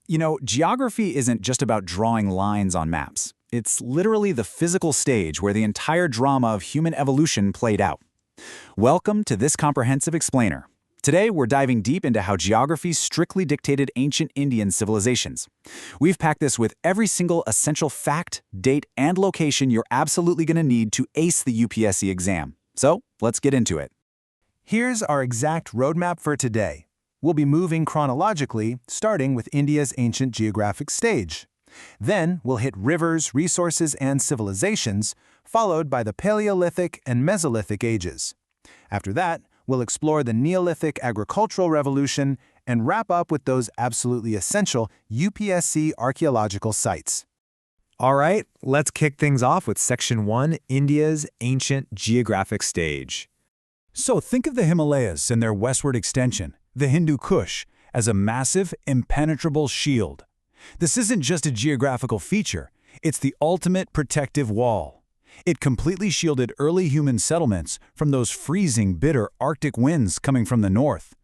You know, geography isn't just about drawing lines on maps. It's literally the physical stage where the entire drama of human evolution played out. Welcome to this comprehensive explainer. Today, we're diving deep into how geography strictly dictated ancient Indian civilizations. We've packed this with every single essential fact, date, and location you're absolutely going to need to ace the UPSC exam. So, let's get into it. Here's our exact roadmap for today. We'll be moving chronologically, starting with India's ancient geographic stage. Then we'll hit rivers, resources, and civilizations, followed by the Paleolithic and Mesolithic ages. After that, we'll explore the Neolithic agricultural revolution and wrap up with those absolutely essential UPSC archaeological sites. All right, let's kick things off with Section 1, India's ancient geographic stage. So think of the Himalayas and their westward extension, the Hindu Kush, as a massive, impenetrable shield. This isn't just a geographical feature, it's the ultimate protective wall. It completely shielded early human settlements from those freezing, bitter Arctic winds coming from the north.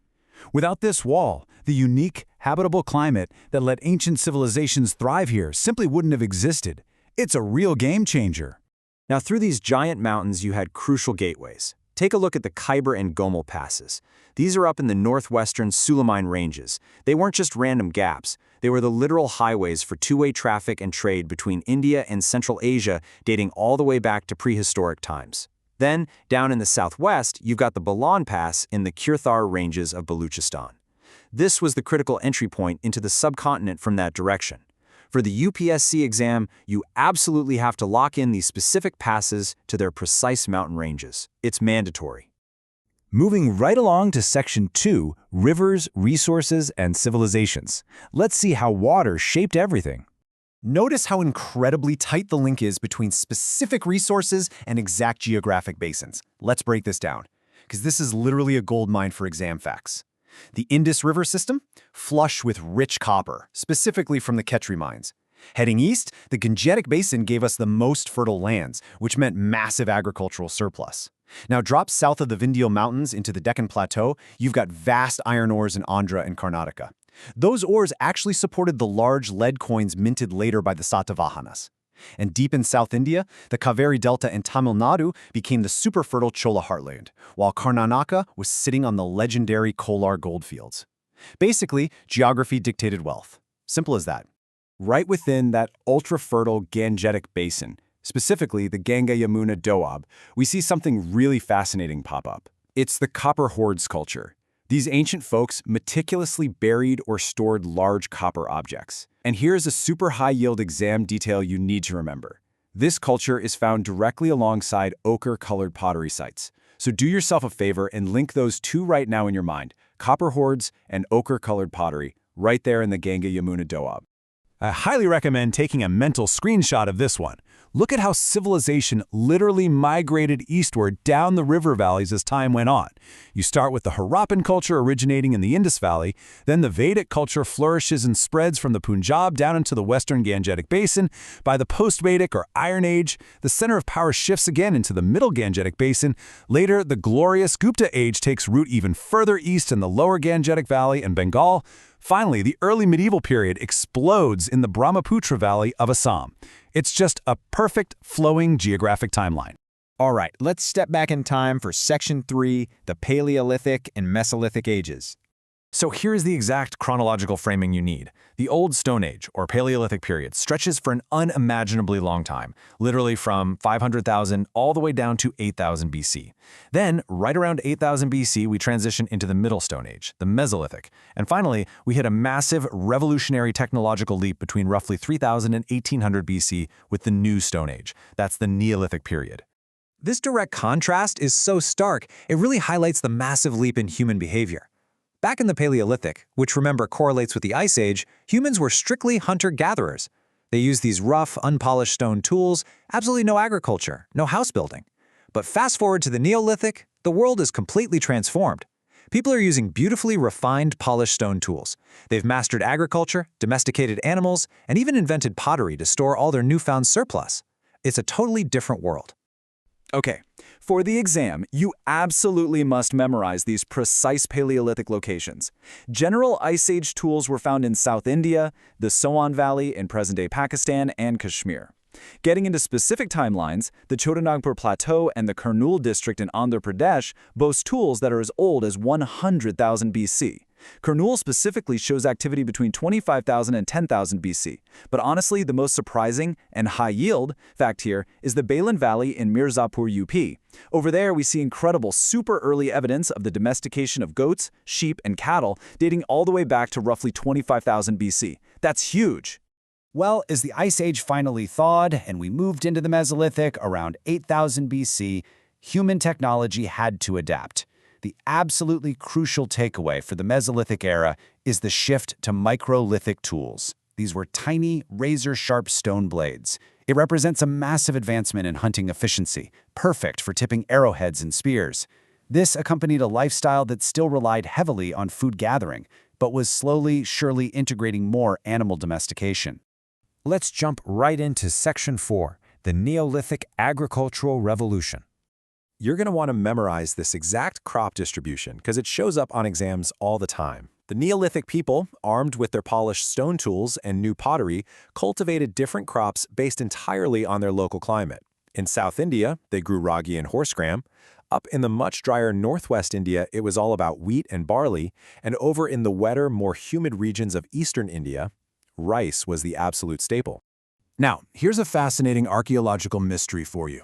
Without this wall, the unique, habitable climate that let ancient civilizations thrive here simply wouldn't have existed. It's a real game changer. Now, through these giant mountains, you had crucial gateways. Take a look at the Khyber and Gomel passes. These are up in the northwestern Sulamine ranges. They weren't just random gaps. They were the literal highways for two-way traffic and trade between India and Central Asia, dating all the way back to prehistoric times. Then, down in the southwest, you've got the Bolan Pass in the Kirthar ranges of Baluchistan. This was the critical entry point into the subcontinent from that direction. For the UPSC exam, you absolutely have to lock in these specific passes to their precise mountain ranges. It's mandatory. Moving right along to Section 2, Rivers, Resources, and Civilizations. Let's see how water shaped everything. Notice how incredibly tight the link is between specific resources and exact geographic basins. Let's break this down, because this is literally a goldmine for exam facts. The Indus River system, flush with rich copper, specifically from the Khetri mines. Heading east, the Gangetic Basin gave us the most fertile lands, which meant massive agricultural surplus. Now drop south of the Vindhya Mountains into the Deccan Plateau, you've got vast iron ores in Andhra and Karnataka. Those ores actually supported the large lead coins minted later by the Satavahanas. And deep in South India, the Kaveri Delta and Tamil Nadu became the super fertile Chola heartland, while Karnataka was sitting on the legendary Kolar goldfields. Basically, geography dictated wealth. Simple as that. Right within that ultra-fertile Gangetic Basin, specifically the Ganga-Yamuna Doab, we see something really fascinating pop up. It's the copper hoards culture. These ancient folks meticulously buried or stored large copper objects. And here's a super high-yield exam detail you need to remember. This culture is found directly alongside ochre-colored pottery sites. So do yourself a favor and link those two right now in your mind, copper hoards and ochre-colored pottery, right there in the Ganga-Yamuna Doab. I highly recommend taking a mental screenshot of this one. Look at how civilization literally migrated eastward down the river valleys as time went on. You start with the Harappan culture originating in the Indus Valley, then the Vedic culture flourishes and spreads from the Punjab down into the western Gangetic Basin. By the post-Vedic or Iron Age, the center of power shifts again into the middle Gangetic Basin. Later, the glorious Gupta Age takes root even further east in the lower Gangetic Valley and Bengal. Finally, the early medieval period explodes in the Brahmaputra Valley of Assam. It's just a perfect, flowing geographic timeline. All right, let's step back in time for Section 3, the Paleolithic and Mesolithic ages. So here's the exact chronological framing you need. The Old Stone Age, or Paleolithic period, stretches for an unimaginably long time, literally from 500,000 all the way down to 8,000 BC. Then, right around 8,000 BC, we transition into the Middle Stone Age, the Mesolithic. And finally, we hit a massive revolutionary technological leap between roughly 3,000 and 1,800 BC with the New Stone Age. That's the Neolithic period. This direct contrast is so stark, it really highlights the massive leap in human behavior. Back in the Paleolithic, which remember correlates with the Ice Age, humans were strictly hunter-gatherers. They used these rough, unpolished stone tools, absolutely no agriculture, no house building. But fast forward to the Neolithic, the world is completely transformed. People are using beautifully refined, polished stone tools. They've mastered agriculture, domesticated animals, and even invented pottery to store all their newfound surplus. It's a totally different world. Okay, For the exam, you absolutely must memorize these precise Paleolithic locations. General Ice Age tools were found in South India, the Soan Valley in present-day Pakistan, and Kashmir. Getting into specific timelines, the Chotanagpur Plateau and the Kurnool district in Andhra Pradesh boast tools that are as old as 100,000 BC. Kurnool specifically shows activity between 25,000 and 10,000 BC. But honestly, the most surprising and high-yield fact here is the Balan Valley in Mirzapur, UP. Over there, we see incredible super early evidence of the domestication of goats, sheep, and cattle dating all the way back to roughly 25,000 BC. That's huge! Well, as the Ice Age finally thawed and we moved into the Mesolithic around 8,000 BC, human technology had to adapt. The absolutely crucial takeaway for the Mesolithic era is the shift to microlithic tools. These were tiny, razor-sharp stone blades. It represents a massive advancement in hunting efficiency, perfect for tipping arrowheads and spears. This accompanied a lifestyle that still relied heavily on food gathering, but was slowly, surely integrating more animal domestication. Let's jump right into Section 4, the Neolithic Agricultural Revolution. You're going to want to memorize this exact crop distribution because it shows up on exams all the time. The Neolithic people, armed with their polished stone tools and new pottery, cultivated different crops based entirely on their local climate. In South India, they grew ragi and horse gram. Up in the much drier northwest India, it was all about wheat and barley. And over in the wetter, more humid regions of eastern India, rice was the absolute staple. Now, here's a fascinating archaeological mystery for you.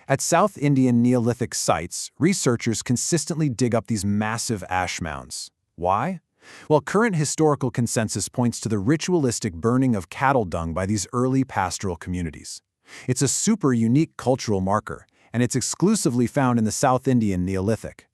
At South Indian Neolithic sites, researchers consistently dig up these massive ash mounds. Why? Well, current historical consensus points to the ritualistic burning of cattle dung by these early pastoral communities. It's a super unique cultural marker, and it's exclusively found in the South Indian Neolithic.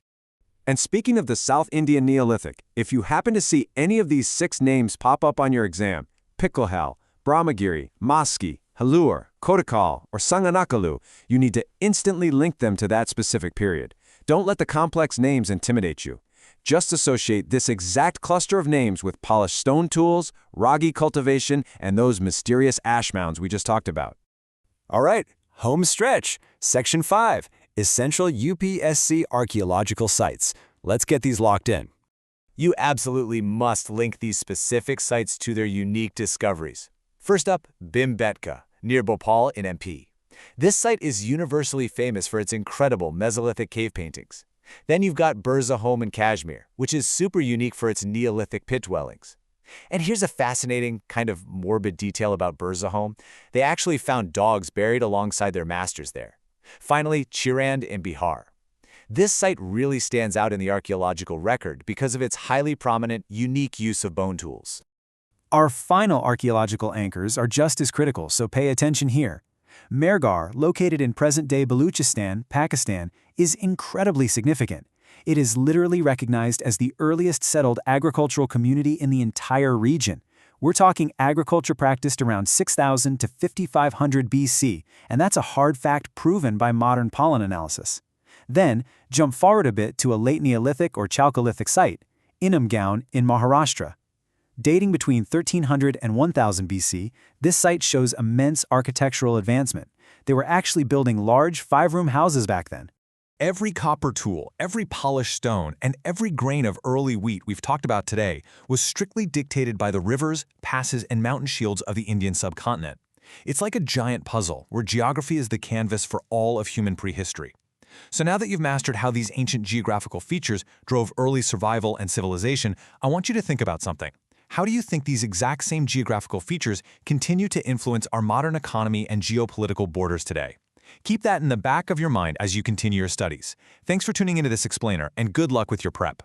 And speaking of the South Indian Neolithic, if you happen to see any of these 6 names pop up on your exam, Piklahal, Brahmagiri, Maski, Halur, Kodakal, or Sanganakalu, you need to instantly link them to that specific period. Don't let the complex names intimidate you. Just associate this exact cluster of names with polished stone tools, ragi cultivation, and those mysterious ash mounds we just talked about. All right, home stretch. Section 5, Essential UPSC Archaeological Sites. Let's get these locked in. You absolutely must link these specific sites to their unique discoveries. First up, Bhimbetka, near Bhopal in MP. This site is universally famous for its incredible Mesolithic cave paintings. Then you've got Burza Home in Kashmir, which is super unique for its Neolithic pit dwellings. And here's a fascinating, kind of morbid detail about Burza Home. They actually found dogs buried alongside their masters there. Finally, Chirand in Bihar. This site really stands out in the archaeological record because of its highly prominent, unique use of bone tools. Our final archaeological anchors are just as critical, so pay attention here. Mehrgarh, located in present-day Baluchistan, Pakistan, is incredibly significant. It is literally recognized as the earliest settled agricultural community in the entire region. We're talking agriculture practiced around 6,000 to 5,500 BC, and that's a hard fact proven by modern pollen analysis. Then, jump forward a bit to a late Neolithic or Chalcolithic site, Inamgaon in Maharashtra. Dating between 1300 and 1000 BC, this site shows immense architectural advancement. They were actually building large 5-room houses back then. Every copper tool, every polished stone, and every grain of early wheat we've talked about today was strictly dictated by the rivers, passes, and mountain shields of the Indian subcontinent. It's like a giant puzzle where geography is the canvas for all of human prehistory. So now that you've mastered how these ancient geographical features drove early survival and civilization, I want you to think about something. How do you think these exact same geographical features continue to influence our modern economy and geopolitical borders today? Keep that in the back of your mind as you continue your studies. Thanks for tuning into this explainer, and good luck with your prep.